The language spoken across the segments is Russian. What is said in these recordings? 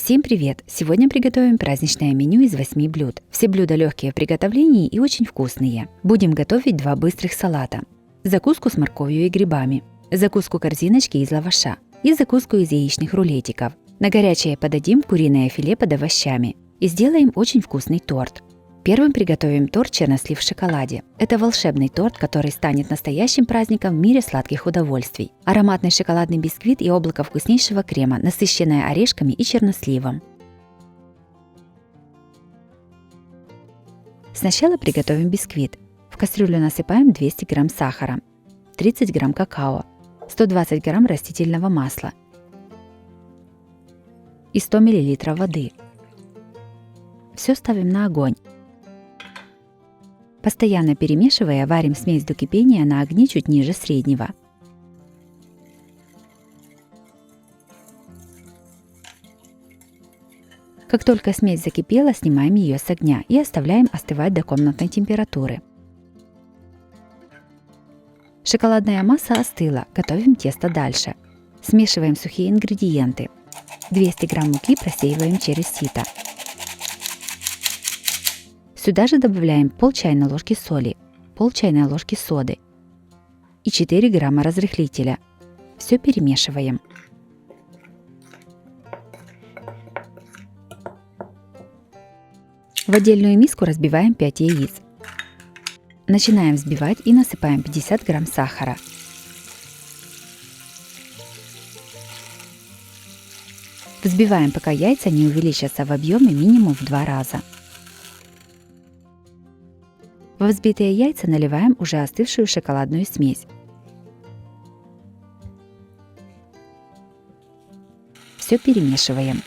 Всем привет! Сегодня приготовим праздничное меню из 8 блюд. Все блюда легкие в приготовлении и очень вкусные. Будем готовить 2 быстрых салата. Закуску с морковью и грибами, закуску корзиночки из лаваша и закуску из яичных рулетиков. На горячее подадим куриное филе под овощами и сделаем очень вкусный торт. Первым приготовим торт чернослив в шоколаде. Это волшебный торт, который станет настоящим праздником в мире сладких удовольствий. Ароматный шоколадный бисквит и облако вкуснейшего крема, насыщенное орешками и черносливом. Сначала приготовим бисквит. В кастрюлю насыпаем 200 грамм сахара, 30 грамм какао, 120 грамм растительного масла и 100 мл воды. Все ставим на огонь. Постоянно перемешивая, варим смесь до кипения на огне чуть ниже среднего. Как только смесь закипела, снимаем ее с огня и оставляем остывать до комнатной температуры. Шоколадная масса остыла, готовим тесто дальше. Смешиваем сухие ингредиенты. 200 грамм муки просеиваем через сито. Сюда же добавляем пол чайной ложки соли, пол чайной ложки соды и 4 грамма разрыхлителя. Все перемешиваем. В отдельную миску разбиваем 5 яиц. Начинаем взбивать и насыпаем 50 грамм сахара. Взбиваем, пока яйца не увеличатся в объеме минимум в 2 раза. Во взбитые яйца наливаем уже остывшую шоколадную смесь. Все перемешиваем.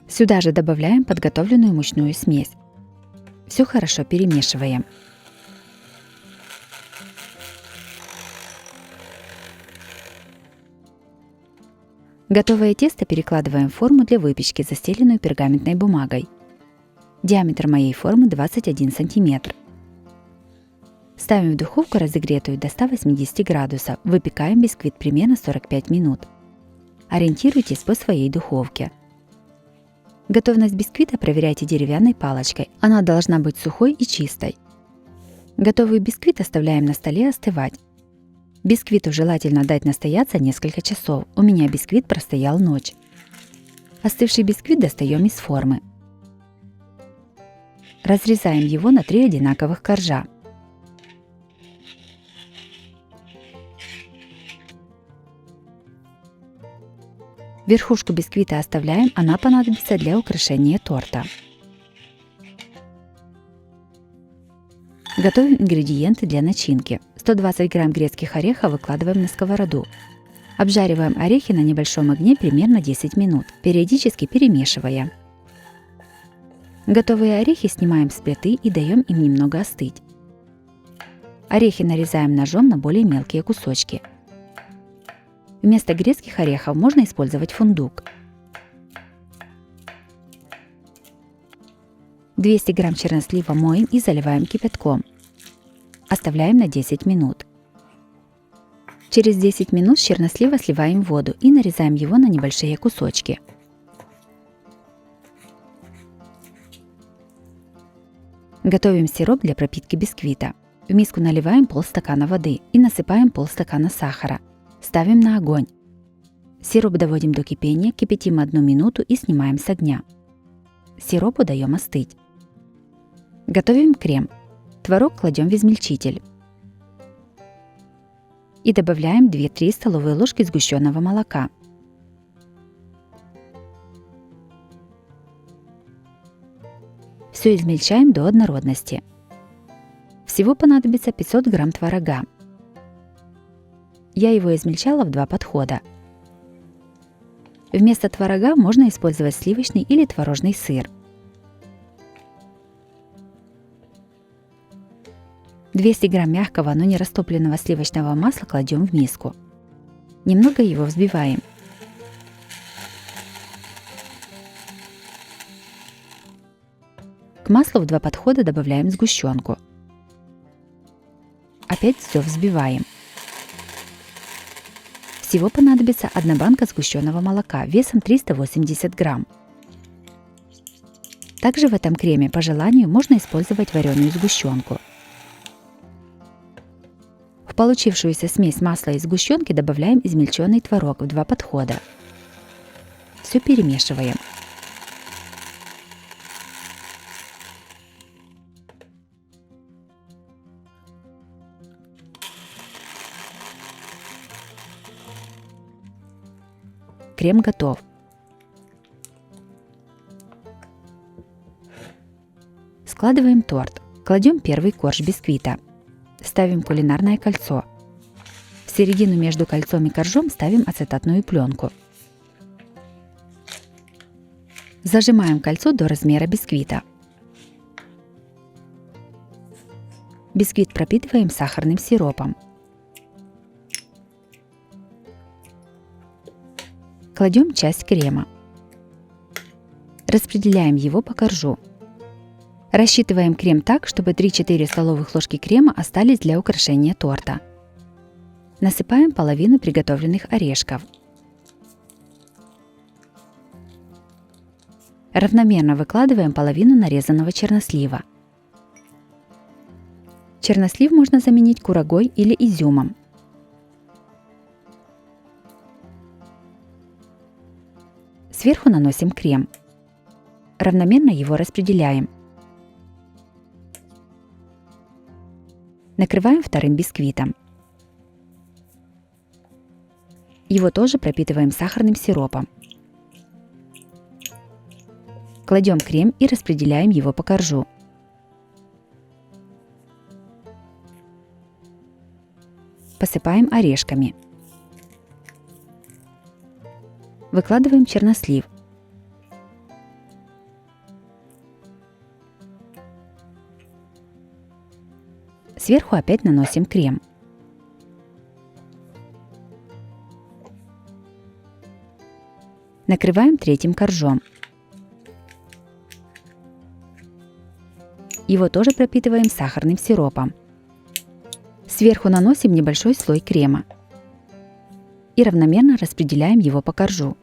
Сюда же добавляем подготовленную мучную смесь. Все хорошо перемешиваем. Готовое тесто перекладываем в форму для выпечки, застеленную пергаментной бумагой. Диаметр моей формы 21 см. Ставим в духовку, разогретую до 180 градусов. Выпекаем бисквит примерно 45 минут. Ориентируйтесь по своей духовке. Готовность бисквита проверяйте деревянной палочкой. Она должна быть сухой и чистой. Готовый бисквит оставляем на столе остывать. Бисквиту желательно дать настояться несколько часов. У меня бисквит простоял ночь. Остывший бисквит достаем из формы. Разрезаем его на 3 одинаковых коржа. Верхушку бисквита оставляем, она понадобится для украшения торта. Готовим ингредиенты для начинки. 120 грамм грецких орехов выкладываем на сковороду. Обжариваем орехи на небольшом огне примерно 10 минут, периодически перемешивая. Готовые орехи снимаем с плиты и даем им немного остыть. Орехи нарезаем ножом на более мелкие кусочки. Вместо грецких орехов можно использовать фундук. 200 грамм чернослива моем и заливаем кипятком. Оставляем на 10 минут. Через 10 минут с чернослива сливаем воду и нарезаем его на небольшие кусочки. Готовим сироп для пропитки бисквита. В миску наливаем полстакана воды и насыпаем полстакана сахара. Ставим на огонь. Сироп доводим до кипения, кипятим 1 минуту и снимаем с огня. Сиропу даем остыть. Готовим крем. Творог кладем в измельчитель. И добавляем 2-3 столовые ложки сгущенного молока. Все измельчаем до однородности. Всего понадобится 500 грамм творога. Я его измельчала в 2 подхода. Вместо творога можно использовать сливочный или творожный сыр. 200 грамм мягкого, но не растопленного сливочного масла кладем в миску. Немного его взбиваем. К маслу в 2 подхода добавляем сгущенку. Опять все взбиваем. Всего понадобится 1 банка сгущенного молока весом 380 грамм. Также в этом креме по желанию можно использовать вареную сгущенку. В получившуюся смесь масла и сгущенки добавляем измельченный творог в 2 подхода. Все перемешиваем. Крем готов. Складываем торт. Кладем первый корж бисквита. Ставим кулинарное кольцо. В середину между кольцом и коржом ставим ацетатную пленку. Зажимаем кольцо до размера бисквита. Бисквит пропитываем сахарным сиропом. Кладем часть крема. Распределяем его по коржу. Рассчитываем крем так, чтобы 3-4 столовых ложки крема остались для украшения торта. Насыпаем половину приготовленных орешков. Равномерно выкладываем половину нарезанного чернослива. Чернослив можно заменить курагой или изюмом. Сверху наносим крем. Равномерно его распределяем. Накрываем вторым бисквитом. Его тоже пропитываем сахарным сиропом. Кладем крем и распределяем его по коржу. Посыпаем орешками. Выкладываем чернослив. Сверху опять наносим крем. Накрываем третьим коржом. Его тоже пропитываем сахарным сиропом. Сверху наносим небольшой слой крема и равномерно распределяем его по коржу.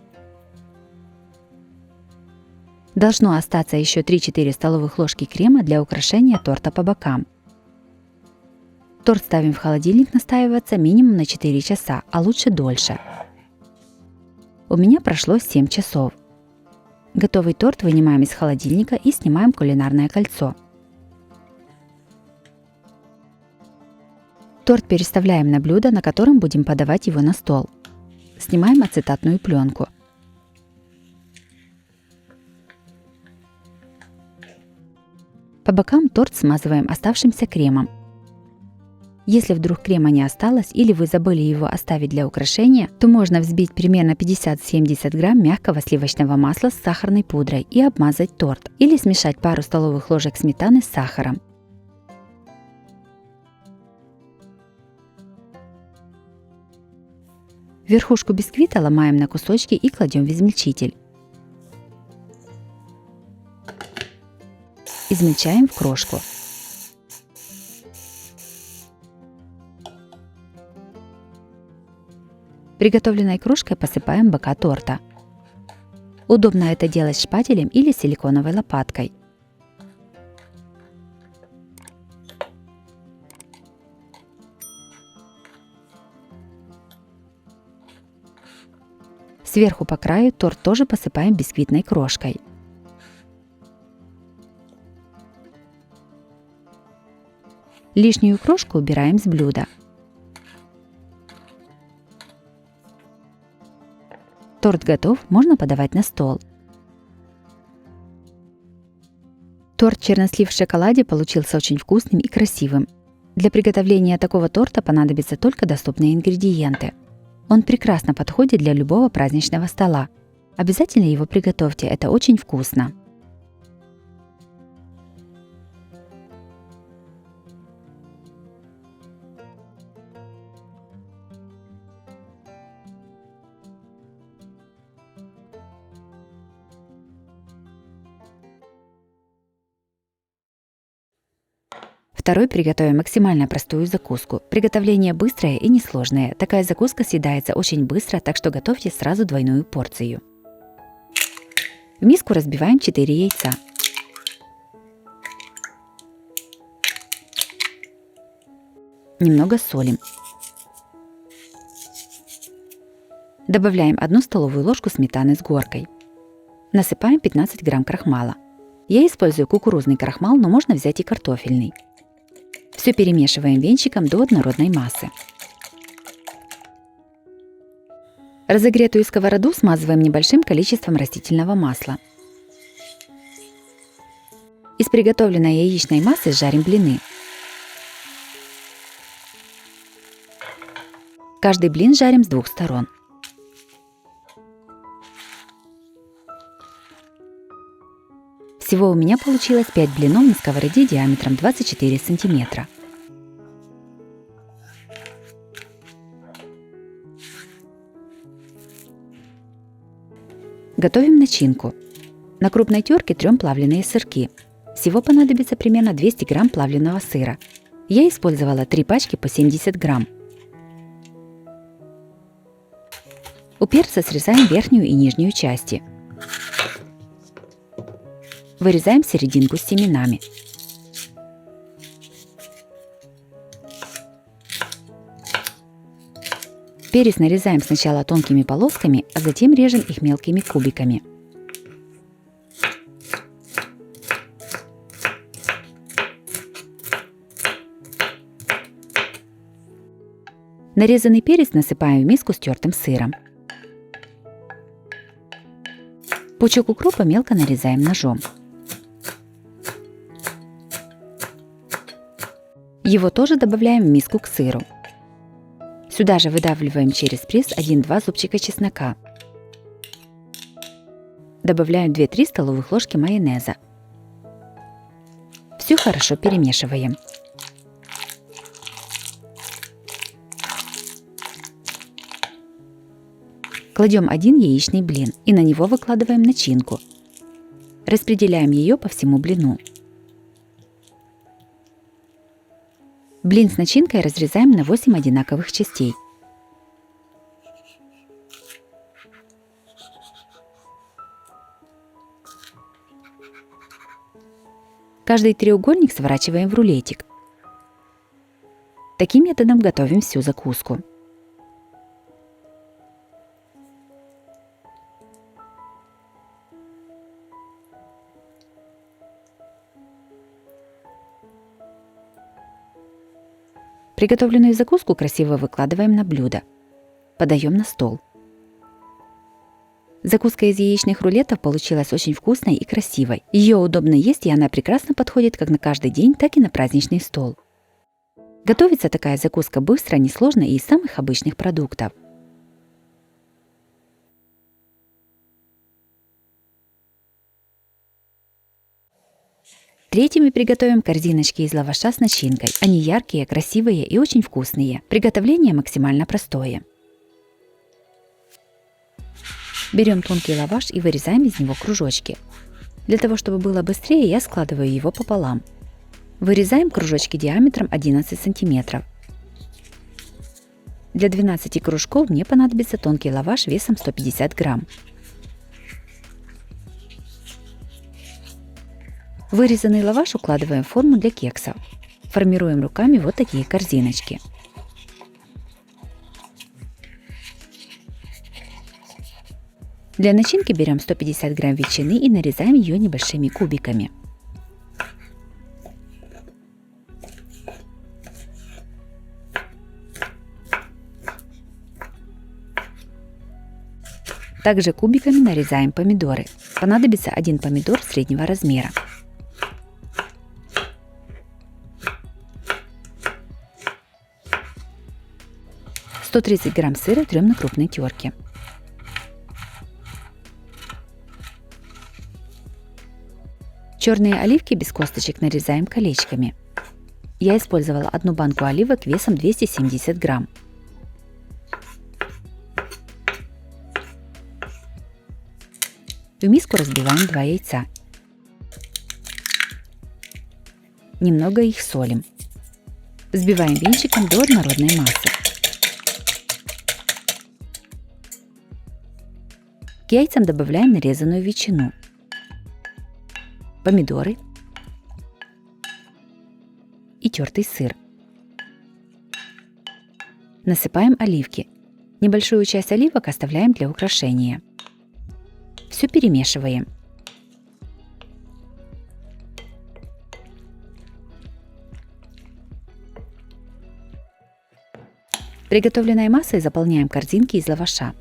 Должно остаться еще 3-4 столовых ложки крема для украшения торта по бокам. Торт ставим в холодильник настаиваться минимум на 4 часа, а лучше дольше. У меня прошло 7 часов. Готовый торт вынимаем из холодильника и снимаем кулинарное кольцо. Торт переставляем на блюдо, на котором будем подавать его на стол. Снимаем ацетатную пленку. По бокам торт смазываем оставшимся кремом. Если вдруг крема не осталось или вы забыли его оставить для украшения, то можно взбить примерно 50-70 грамм мягкого сливочного масла с сахарной пудрой и обмазать торт. Или смешать пару столовых ложек сметаны с сахаром. Верхушку бисквита ломаем на кусочки и кладем в измельчитель. Измельчаем в крошку. Приготовленной крошкой посыпаем бока торта. Удобно это делать шпателем или силиконовой лопаткой. Сверху по краю торт тоже посыпаем бисквитной крошкой. Лишнюю крошку убираем с блюда. Торт готов, можно подавать на стол. Торт чернослив в шоколаде получился очень вкусным и красивым. Для приготовления такого торта понадобятся только доступные ингредиенты. Он прекрасно подходит для любого праздничного стола. Обязательно его приготовьте, это очень вкусно. Второй приготовим максимально простую закуску. Приготовление быстрое и несложное. Такая закуска съедается очень быстро, так что готовьте сразу двойную порцию. В миску разбиваем 4 яйца. Немного солим. Добавляем 1 столовую ложку сметаны с горкой. Насыпаем 15 грамм крахмала. Я использую кукурузный крахмал, но можно взять и картофельный. Все перемешиваем венчиком до однородной массы. Разогретую сковороду смазываем небольшим количеством растительного масла. Из приготовленной яичной массы жарим блины. Каждый блин жарим с 2 сторон. Всего у меня получилось 5 блинов на сковороде диаметром 24 сантиметра. Готовим начинку. На крупной терке трем плавленые сырки. Всего понадобится примерно 200 грамм плавленного сыра. Я использовала 3 пачки по 70 грамм. У перца срезаем верхнюю и нижнюю части. Вырезаем серединку с семенами. Перец нарезаем сначала тонкими полосками, а затем режем их мелкими кубиками. Нарезанный перец насыпаем в миску с тертым сыром. Пучок укропа мелко нарезаем ножом. Его тоже добавляем в миску к сыру. Сюда же выдавливаем через пресс 1-2 зубчика чеснока. Добавляем 2-3 столовых ложки майонеза. Все хорошо перемешиваем. Кладем 1 яичный блин и на него выкладываем начинку. Распределяем ее по всему блину. Блин с начинкой разрезаем на 8 одинаковых частей. Каждый треугольник сворачиваем в рулетик. Таким методом готовим всю закуску. Приготовленную закуску красиво выкладываем на блюдо. Подаем на стол. Закуска из яичных рулетов получилась очень вкусной и красивой. Ее удобно есть, и она прекрасно подходит как на каждый день, так и на праздничный стол. Готовится такая закуска быстро, несложно и из самых обычных продуктов. Третьими приготовим корзиночки из лаваша с начинкой. Они яркие, красивые и очень вкусные. Приготовление максимально простое. Берем тонкий лаваш и вырезаем из него кружочки. Для того, чтобы было быстрее, я складываю его пополам. Вырезаем кружочки диаметром 11 сантиметров. Для 12 кружков мне понадобится тонкий лаваш весом 150 грамм. Вырезанный лаваш укладываем в форму для кексов. Формируем руками вот такие корзиночки. Для начинки берем 150 грамм ветчины и нарезаем ее небольшими кубиками. Также кубиками нарезаем помидоры. Понадобится 1 помидор среднего размера. – 130 грамм сыра трем на крупной терке. Черные оливки без косточек нарезаем колечками. Я использовала 1 банку оливок весом 270 грамм. В миску разбиваем 2 яйца. Немного их солим. Взбиваем венчиком до однородной массы. К яйцам добавляем нарезанную ветчину, помидоры и тертый сыр. Насыпаем оливки. Небольшую часть оливок оставляем для украшения. Все перемешиваем. Приготовленной массой заполняем корзинки из лаваша.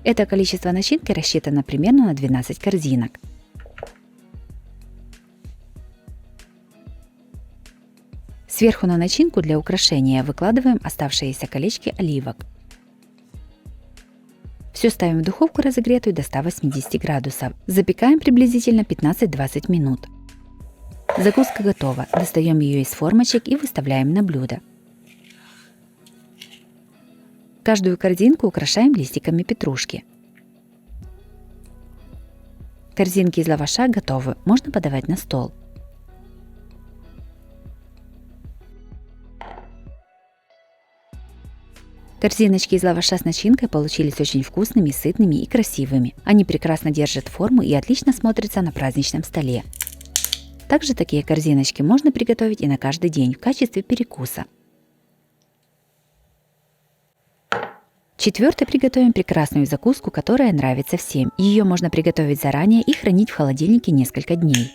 Это количество начинки рассчитано примерно на 12 корзинок. Сверху на начинку для украшения выкладываем оставшиеся колечки оливок. Все ставим в духовку разогретую до 180 градусов. Запекаем приблизительно 15-20 минут. Закуска готова. Достаем ее из формочек и выставляем на блюдо. Каждую корзинку украшаем листиками петрушки. Корзинки из лаваша готовы. Можно подавать на стол. Корзиночки из лаваша с начинкой получились очень вкусными, сытными и красивыми. Они прекрасно держат форму и отлично смотрятся на праздничном столе. Также такие корзиночки можно приготовить и на каждый день в качестве перекуса. Четвертый приготовим прекрасную закуску, которая нравится всем. Ее можно приготовить заранее и хранить в холодильнике несколько дней.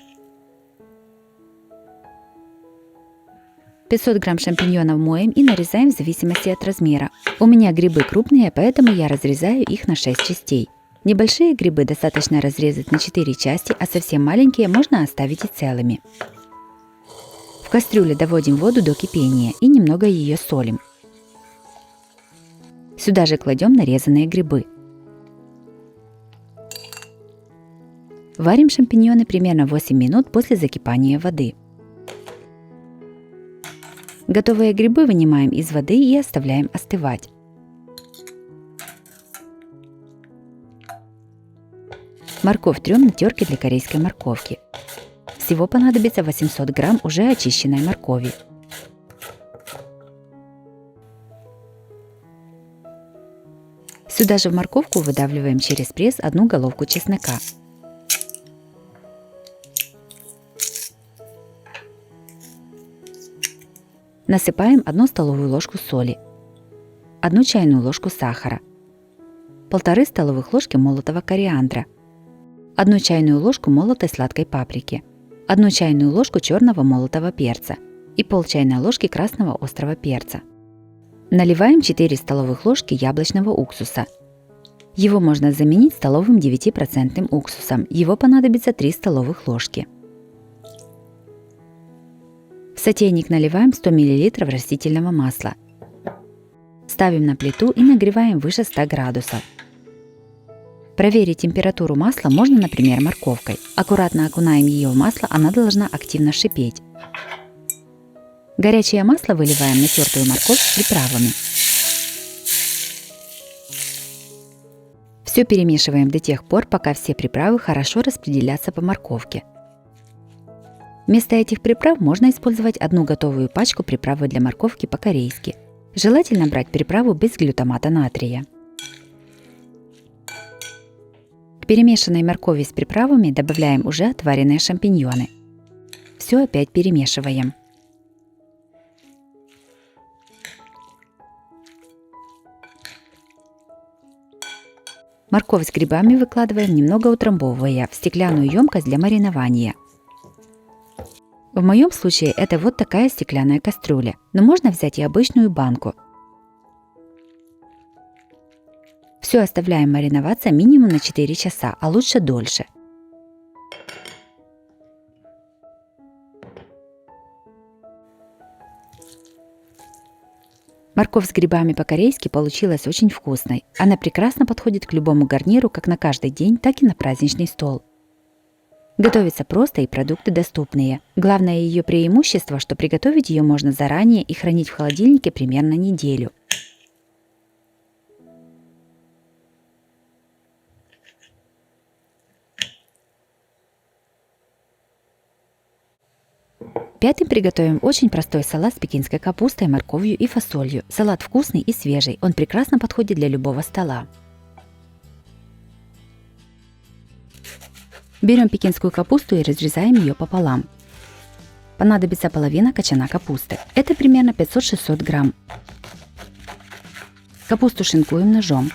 500 грамм шампиньонов моем и нарезаем в зависимости от размера. У меня грибы крупные, поэтому я разрезаю их на 6 частей. Небольшие грибы достаточно разрезать на 4 части, а совсем маленькие можно оставить и целыми. В кастрюле доводим воду до кипения и немного ее солим. Сюда же кладем нарезанные грибы. Варим шампиньоны примерно 8 минут после закипания воды. Готовые грибы вынимаем из воды и оставляем остывать. Морковь трем на терке для корейской морковки. Всего понадобится 800 грамм уже очищенной моркови. Сюда же в морковку выдавливаем через пресс одну головку чеснока. Насыпаем 1 столовую ложку соли, 1 чайную ложку сахара, 1,5 столовых ложки молотого кориандра, 1 чайную ложку молотой сладкой паприки, 1 чайную ложку черного молотого перца и пол чайной ложки красного острого перца. Наливаем 4 столовых ложки яблочного уксуса. Его можно заменить столовым 9% уксусом, его понадобится 3 столовых ложки. В сотейник наливаем 100 мл растительного масла. Ставим на плиту и нагреваем выше 100 градусов. Проверить температуру масла можно, например, морковкой. Аккуратно окунаем ее в масло, она должна активно шипеть. Горячее масло выливаем на тертую морковь с приправами. Все перемешиваем до тех пор, пока все приправы хорошо распределятся по морковке. Вместо этих приправ можно использовать одну готовую пачку приправы для морковки по-корейски. Желательно брать приправу без глютамата натрия. К перемешанной моркови с приправами добавляем уже отваренные шампиньоны. Все опять перемешиваем. Морковь с грибами выкладываем, немного утрамбовывая, в стеклянную емкость для маринования. В моем случае это вот такая стеклянная кастрюля, но можно взять и обычную банку. Все оставляем мариноваться минимум на 4 часа, а лучше дольше. Морковь с грибами по-корейски получилась очень вкусной. Она прекрасно подходит к любому гарниру как на каждый день, так и на праздничный стол. Готовится просто и продукты доступные. Главное ее преимущество, что приготовить ее можно заранее и хранить в холодильнике примерно неделю. Пятым приготовим очень простой салат с пекинской капустой, морковью и фасолью. Салат вкусный и свежий, он прекрасно подходит для любого стола. Берем пекинскую капусту и разрезаем ее пополам. Понадобится половина кочана капусты. Это примерно 500-600 грамм. Капусту шинкуем ножом.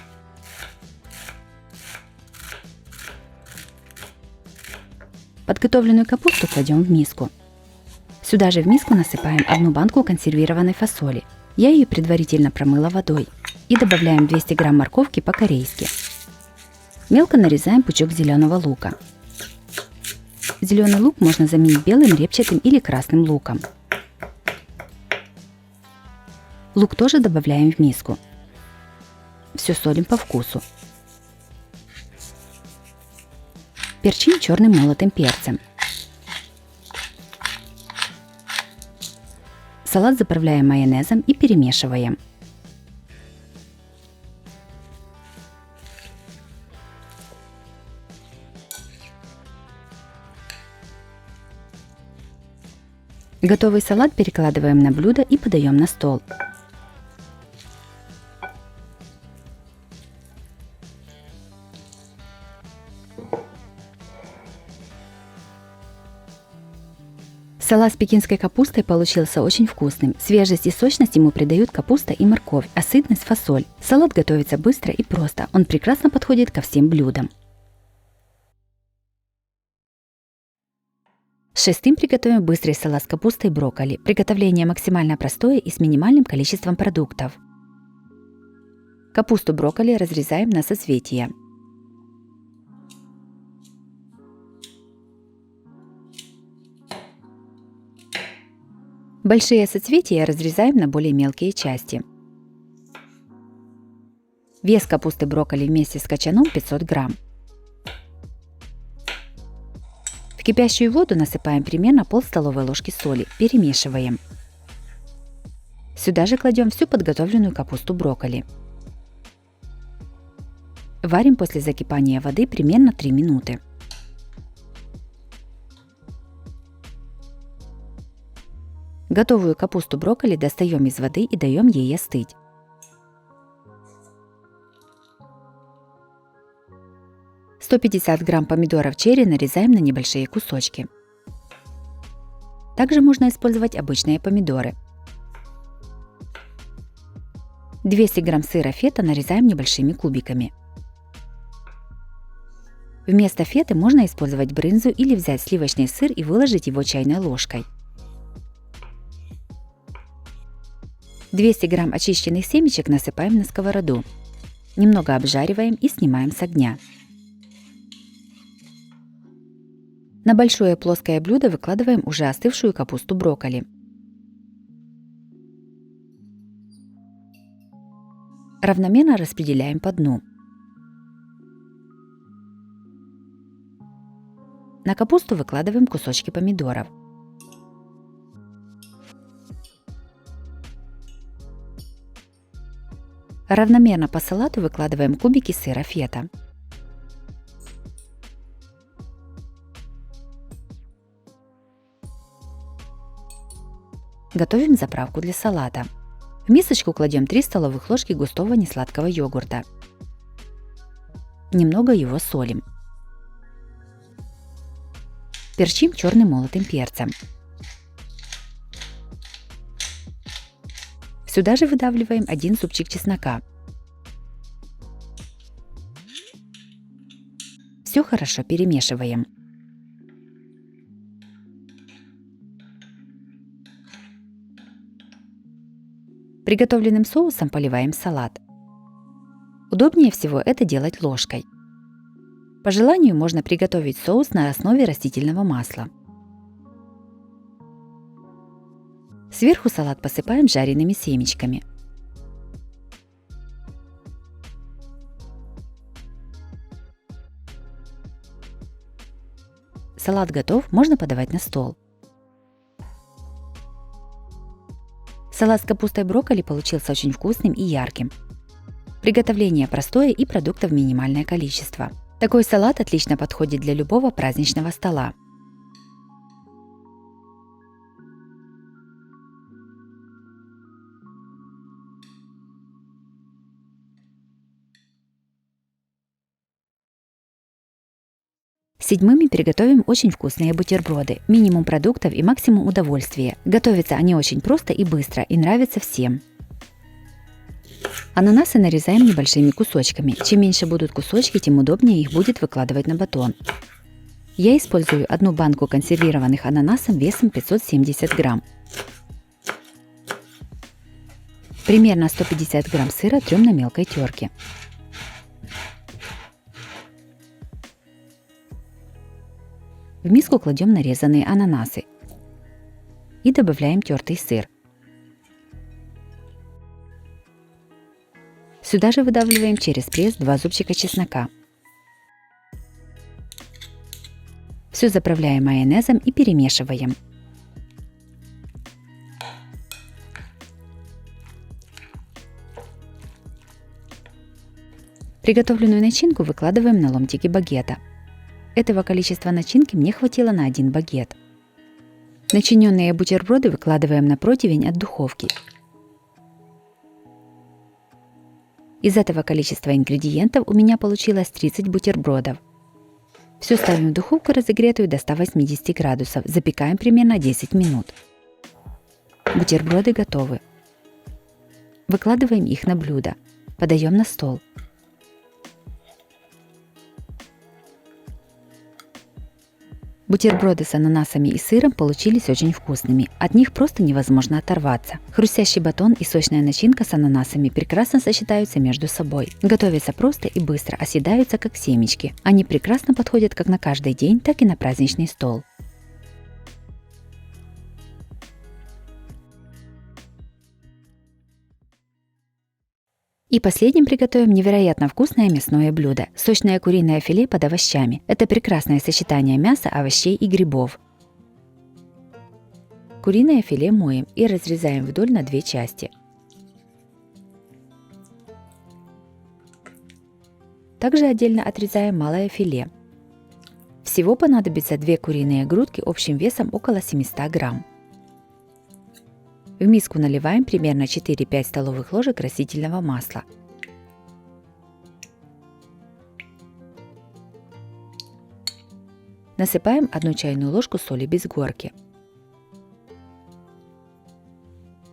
Подготовленную капусту кладем в миску. Сюда же в миску насыпаем 1 банку консервированной фасоли. Я ее предварительно промыла водой. И добавляем 200 грамм морковки по-корейски. Мелко нарезаем пучок зеленого лука. Зеленый лук можно заменить белым, репчатым или красным луком. Лук тоже добавляем в миску. Все солим по вкусу. Перчим черным молотым перцем. Салат заправляем майонезом и перемешиваем. Готовый салат перекладываем на блюдо и подаем на стол. Салат с пекинской капустой получился очень вкусным. Свежесть и сочность ему придают капуста и морковь, а сытность фасоль. Салат готовится быстро и просто. Он прекрасно подходит ко всем блюдам. Шестым приготовим быстрый салат с капустой и брокколи. Приготовление максимально простое и с минимальным количеством продуктов. Капусту брокколи разрезаем на соцветия. Большие соцветия разрезаем на более мелкие части. Вес капусты брокколи вместе с кочаном 500 грамм. В кипящую воду насыпаем примерно пол столовой ложки соли, перемешиваем. Сюда же кладем всю подготовленную капусту брокколи. Варим после закипания воды примерно 3 минуты. Готовую капусту брокколи достаем из воды и даем ей остыть. – 150 грамм помидоров черри нарезаем на небольшие кусочки. Также можно использовать обычные помидоры. 200 грамм сыра фета нарезаем небольшими кубиками. Вместо феты можно использовать брынзу или взять сливочный сыр и выложить его чайной ложкой. 200 грамм очищенных семечек насыпаем на сковороду. Немного обжариваем и снимаем с огня. На большое плоское блюдо выкладываем уже остывшую капусту брокколи. Равномерно распределяем по дну. На капусту выкладываем кусочки помидоров. Равномерно по салату выкладываем кубики сыра фета. Готовим заправку для салата. В мисочку кладем 3 столовых ложки густого несладкого йогурта. Немного его солим. Перчим черным молотым перцем. Сюда же выдавливаем 1 зубчик чеснока. Все хорошо перемешиваем. Приготовленным соусом поливаем салат. Удобнее всего это делать ложкой. По желанию можно приготовить соус на основе растительного масла. Сверху салат посыпаем жареными семечками. Салат готов, можно подавать на стол. Салат с капустой брокколи получился очень вкусным и ярким. Приготовление простое и продуктов минимальное количество. Такой салат отлично подходит для любого праздничного стола. Седьмыми приготовим очень вкусные бутерброды. Минимум продуктов и максимум удовольствия. Готовятся они очень просто и быстро и нравятся всем. Ананасы нарезаем небольшими кусочками. Чем меньше будут кусочки, тем удобнее их будет выкладывать на батон. Я использую одну банку консервированных ананасов весом 570 грамм. Примерно 150 грамм сыра трем на мелкой терке. В миску кладем нарезанные ананасы и добавляем тертый сыр. Сюда же выдавливаем через пресс 2 зубчика чеснока. Все заправляем майонезом и перемешиваем. Приготовленную начинку выкладываем на ломтики багета. Этого количества начинки мне хватило на 1 багет. Начиненные бутерброды выкладываем на противень от духовки. Из этого количества ингредиентов у меня получилось 30 бутербродов. Все ставим в духовку разогретую до 180 градусов, запекаем примерно 10 минут. Бутерброды готовы. Выкладываем их на блюдо, подаем на стол. Бутерброды с ананасами и сыром получились очень вкусными, от них просто невозможно оторваться. Хрустящий батон и сочная начинка с ананасами прекрасно сочетаются между собой. Готовятся просто и быстро, а съедаются как семечки. Они прекрасно подходят как на каждый день, так и на праздничный стол. И последним приготовим невероятно вкусное мясное блюдо – сочное куриное филе под овощами. Это прекрасное сочетание мяса, овощей и грибов. Куриное филе моем и разрезаем вдоль на 2 части. Также отдельно отрезаем малое филе. Всего понадобится 2 куриные грудки общим весом около 700 грамм. В миску наливаем примерно 4-5 столовых ложек растительного масла. Насыпаем 1 чайную ложку соли без горки.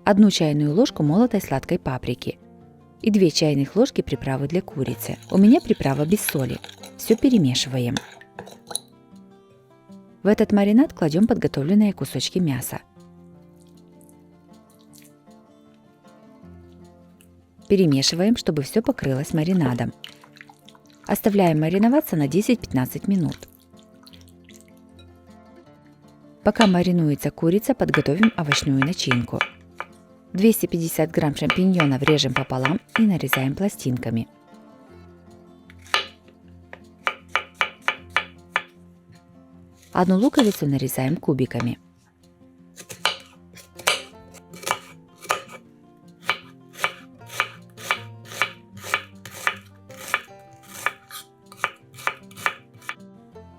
1 чайную ложку молотой сладкой паприки и 2 чайных ложки приправы для курицы. У меня приправа без соли. Все перемешиваем. В этот маринад кладем подготовленные кусочки мяса. Перемешиваем, чтобы все покрылось маринадом. Оставляем мариноваться на 10-15 минут. Пока маринуется курица, подготовим овощную начинку. 250 грамм шампиньонов режем пополам и нарезаем пластинками. Одну луковицу нарезаем кубиками.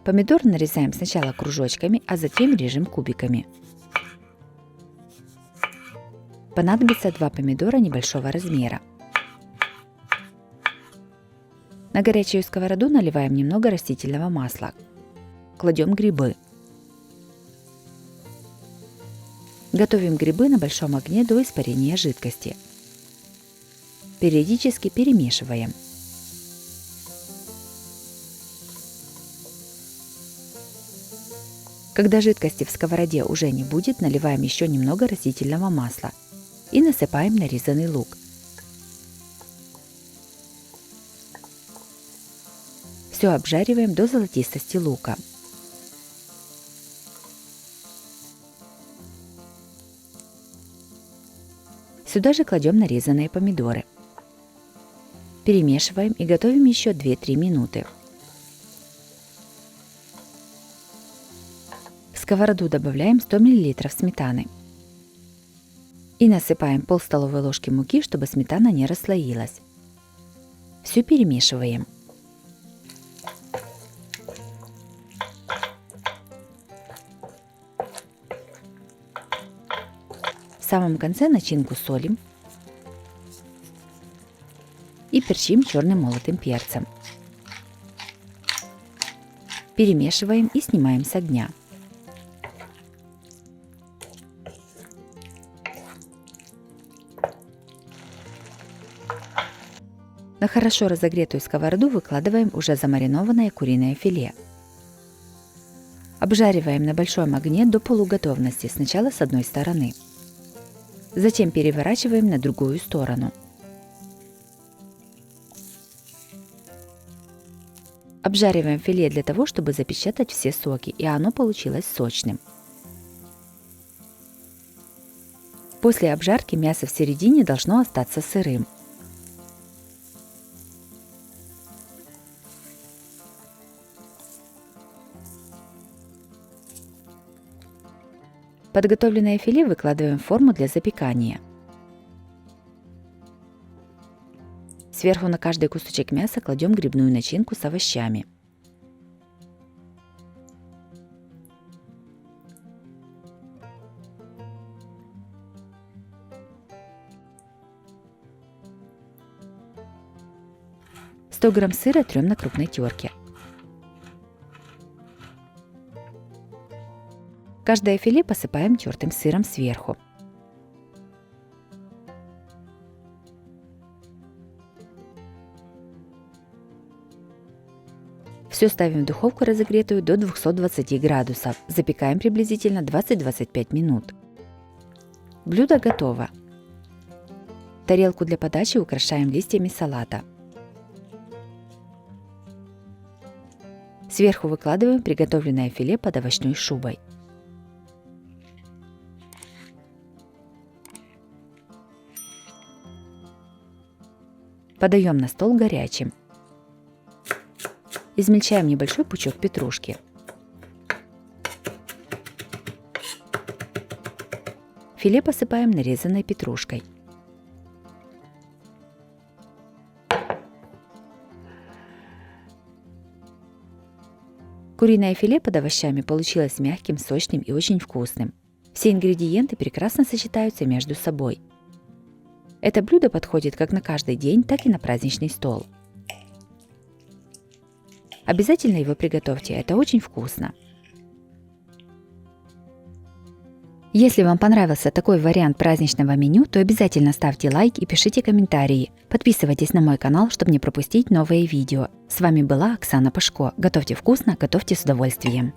Помидор нарезаем сначала кружочками, а затем режем кубиками. Понадобится 2 помидора небольшого размера. На горячую сковороду наливаем немного растительного масла. Кладем грибы. Готовим грибы на большом огне до испарения жидкости. Периодически перемешиваем. Когда жидкости в сковороде уже не будет, наливаем еще немного растительного масла и насыпаем нарезанный лук. Все обжариваем до золотистости лука. Сюда же кладем нарезанные помидоры. Перемешиваем и готовим еще 2-3 минуты. В сковороду добавляем 100 мл сметаны. И насыпаем пол столовой ложки муки, чтобы сметана не расслоилась. Все перемешиваем. В самом конце начинку солим и перчим черным молотым перцем. Перемешиваем и снимаем с огня. На хорошо разогретую сковороду выкладываем уже замаринованное куриное филе. Обжариваем на большом огне до полуготовности сначала с одной стороны. Затем переворачиваем на другую сторону. Обжариваем филе для того, чтобы запечатать все соки, и оно получилось сочным. После обжарки мясо в середине должно остаться сырым. Подготовленное филе выкладываем в форму для запекания. Сверху на каждый кусочек мяса кладем грибную начинку с овощами. «100 грамм сыра трем на крупной терке. Каждое филе посыпаем тертым сыром сверху. Все ставим в духовку разогретую до 220 градусов. Запекаем приблизительно 20-25 минут. Блюдо готово. Тарелку для подачи украшаем листьями салата. Сверху выкладываем приготовленное филе под овощной шубой. Подаем на стол горячим. Измельчаем небольшой пучок петрушки. Филе посыпаем нарезанной петрушкой. Куриное филе под овощами получилось мягким, сочным и очень вкусным. Все ингредиенты прекрасно сочетаются между собой. Это блюдо подходит как на каждый день, так и на праздничный стол. Обязательно его приготовьте, это очень вкусно. Если вам понравился такой вариант праздничного меню, то обязательно ставьте лайк и пишите комментарии. Подписывайтесь на мой канал, чтобы не пропустить новые видео. С вами была Оксана Пашко. Готовьте вкусно, готовьте с удовольствием.